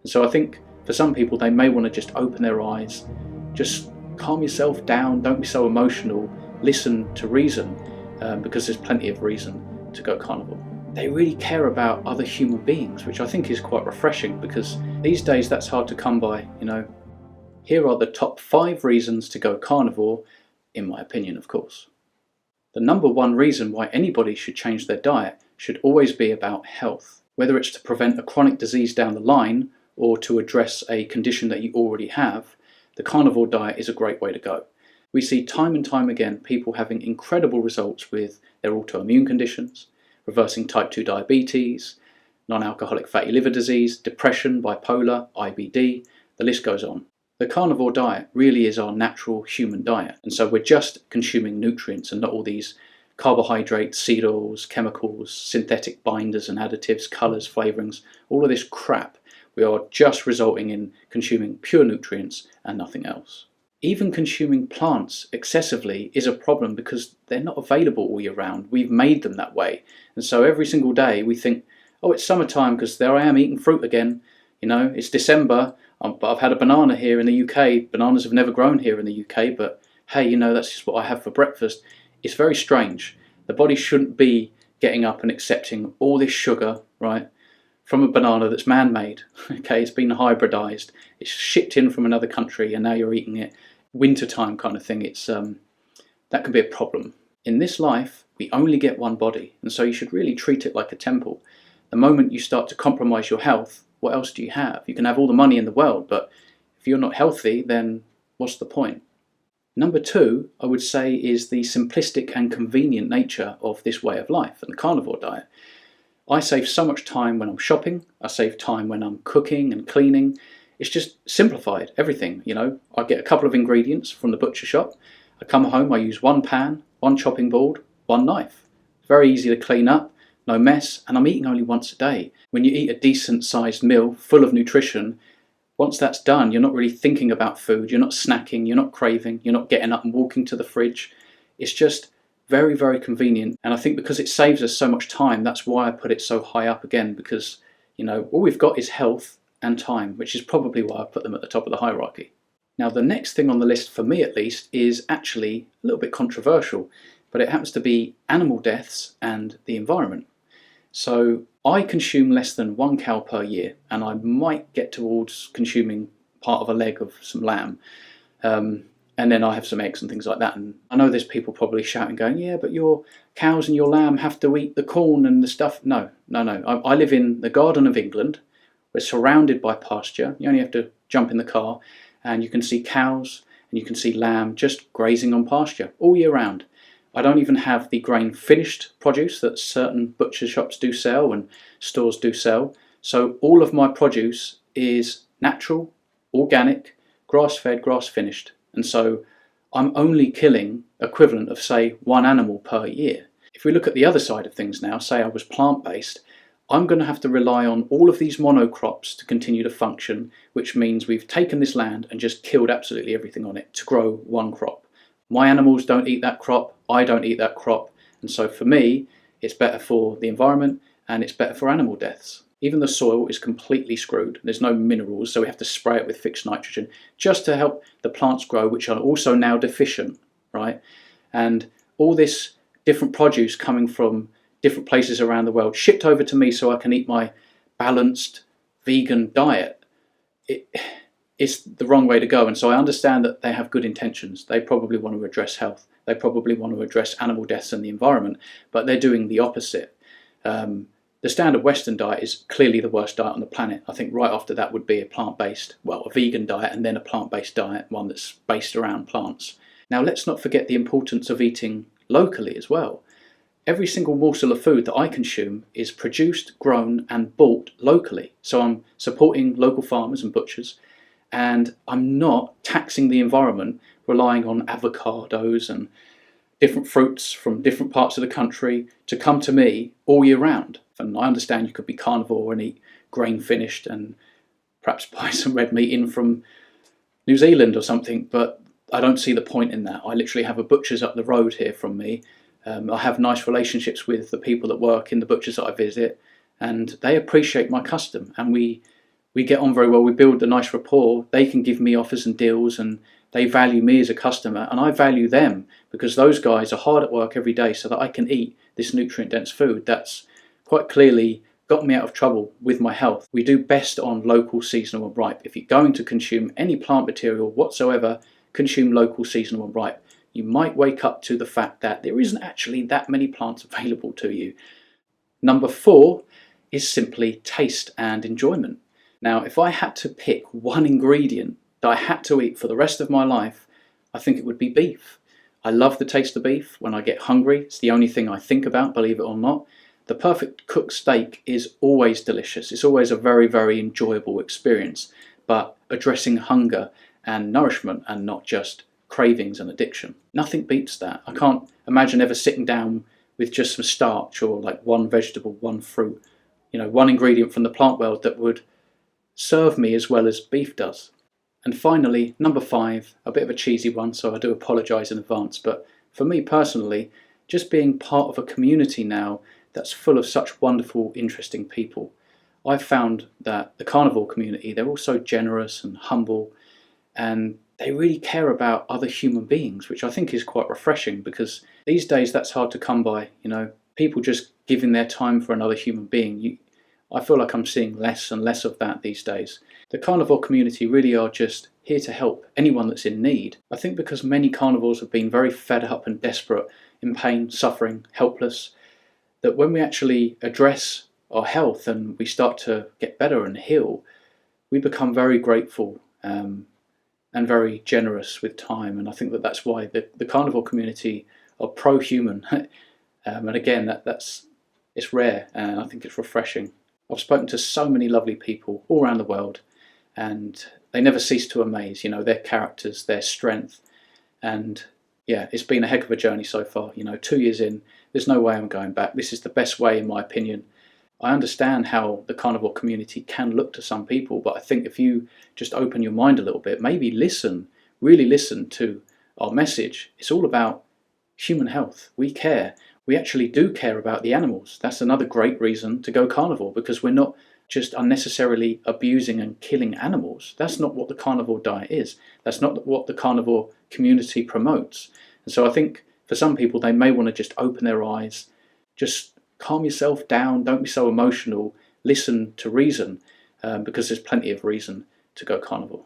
And so I think for some people, they may want to just open their eyes, just calm yourself down, don't be so emotional, listen to reason, because there's plenty of reason to go carnivore. They really care about other human beings, which I think is quite refreshing, because these days that's hard to come by. Here are the top 5 reasons to go carnivore, in my opinion, of course. The number 1 reason why anybody should change their diet should always be about health, whether it's to prevent a chronic disease down the line or to address a condition that you already have. The carnivore diet is a great way to go. We see time and time again people having incredible results with their autoimmune conditions, reversing type 2 diabetes, non-alcoholic fatty liver disease, depression, bipolar, IBD, the list goes on. The carnivore diet really is our natural human diet, and so we're just consuming nutrients and not all these carbohydrates, seed oils, chemicals, synthetic binders and additives, colours, flavourings, all of this crap. We are just resulting in consuming pure nutrients and nothing else. Even consuming plants excessively is a problem because they're not available all year round. We've made them that way. And so every single day we think, oh, it's summertime because there I am eating fruit again. It's December, but I've had a banana here in the UK. Bananas have never grown here in the UK, but hey, that's just what I have for breakfast. It's very strange. The body shouldn't be getting up and accepting all this sugar, right, from a banana that's man-made. Okay, it's been hybridized. It's shipped in from another country and now you're eating it. Wintertime kind of thing. It's that can be a problem. In this life, we only get one body, and so you should really treat it like a temple. The moment you start to compromise your health, what else do you have? You can have all the money in the world, but if you're not healthy, then what's the point? Number 2, I would say, is the simplistic and convenient nature of this way of life and the carnivore diet. I save so much time when I'm shopping. I save time when I'm cooking and cleaning. It's just simplified everything. I get a couple of ingredients from the butcher shop. I come home, I use 1 pan, 1 chopping board, 1 knife. It's very easy to clean up, no mess, and I'm eating only once a day. When you eat a decent sized meal full of nutrition, once that's done, you're not really thinking about food, you're not snacking, you're not craving, you're not getting up and walking to the fridge. It's just very, very convenient. And I think because it saves us so much time, that's why I put it so high up again, because all we've got is health and time, which is probably why I put them at the top of the hierarchy. Now, the next thing on the list, for me at least, is actually a little bit controversial, but it happens to be animal deaths and the environment. So I consume less than 1 cow per year, and I might get towards consuming part of a leg of some lamb, and then I have some eggs and things like that. And I know there's people probably shouting, going, yeah, but your cows and your lamb have to eat the corn and the stuff. No. I live in the Garden of England. We're surrounded by pasture. You only have to jump in the car and you can see cows and you can see lamb just grazing on pasture all year round. I don't even have the grain finished produce that certain butcher shops do sell and stores do sell. So all of my produce is natural, organic, grass-fed, grass-finished. And so I'm only killing equivalent of, say, 1 animal per year. If we look at the other side of things now, say I was plant-based, I'm going to have to rely on all of these monocrops to continue to function, which means we've taken this land and just killed absolutely everything on it to grow 1 crop. My animals don't eat that crop, I don't eat that crop, and so for me, it's better for the environment and it's better for animal deaths. Even the soil is completely screwed. There's no minerals, so we have to spray it with fixed nitrogen just to help the plants grow, which are also now deficient, right? And all this different produce coming from different places around the world, shipped over to me so I can eat my balanced vegan diet. It's the wrong way to go. And so I understand that they have good intentions. They probably want to address health. They probably want to address animal deaths and the environment, but they're doing the opposite. The standard Western diet is clearly the worst diet on the planet. I think right after that would be a plant-based, well, a vegan diet, and then a plant-based diet, one that's based around plants. Now, let's not forget the importance of eating locally as well. Every single morsel of food that I consume is produced, grown, and bought locally. So I'm supporting local farmers and butchers, and I'm not taxing the environment relying on avocados and different fruits from different parts of the country to come to me all year round. And I understand you could be carnivore and eat grain finished and perhaps buy some red meat in from New Zealand or something, but I don't see the point in that. I literally have a butcher's up the road here from me. I have nice relationships with the people that work in the butchers that I visit, and they appreciate my custom, and we We get on very well, we build a nice rapport, they can give me offers and deals, and they value me as a customer, and I value them, because those guys are hard at work every day so that I can eat this nutrient dense food that's quite clearly got me out of trouble with my health. We do best on local, seasonal and ripe. If you're going to consume any plant material whatsoever, consume local, seasonal and ripe. You might wake up to the fact that there isn't actually that many plants available to you. Number 4 is simply taste and enjoyment. Now, if I had to pick one ingredient that I had to eat for the rest of my life, I think it would be beef. I love the taste of beef. When I get hungry, it's the only thing I think about, believe it or not. The perfect cooked steak is always delicious. It's always a very, very enjoyable experience, but addressing hunger and nourishment and not just cravings and addiction. Nothing beats that. I can't imagine ever sitting down with just some starch or like one vegetable, one fruit, one ingredient from the plant world that would serve me as well as beef does. And finally, number 5, a bit of a cheesy one, so I do apologise in advance, but for me personally, just being part of a community now that's full of such wonderful, interesting people. I've found that the carnivore community, they're all so generous and humble, and they really care about other human beings, which I think is quite refreshing, because these days that's hard to come by, people just giving their time for another human being. I feel like I'm seeing less and less of that these days. The carnivore community really are just here to help anyone that's in need. I think because many carnivores have been very fed up and desperate, in pain, suffering, helpless, that when we actually address our health and we start to get better and heal, we become very grateful and very generous with time. And I think that that's why the carnivore community are pro-human. And again, it's rare, and I think it's refreshing. I've spoken to so many lovely people all around the world, and they never cease to amaze, their characters, their strength. And yeah, it's been a heck of a journey so far. 2 years in, there's no way I'm going back. This is the best way, in my opinion. I understand how the carnivore community can look to some people, but I think if you just open your mind a little bit, maybe really listen to our message. It's all about human health. We care. We actually do care about the animals. That's another great reason to go carnivore, because we're not just unnecessarily abusing and killing animals. That's not what the carnivore diet is. That's not what the carnivore community promotes. And so I think for some people, they may want to just open their eyes, just calm yourself down, don't be so emotional, listen to reason, because there's plenty of reason to go carnivore.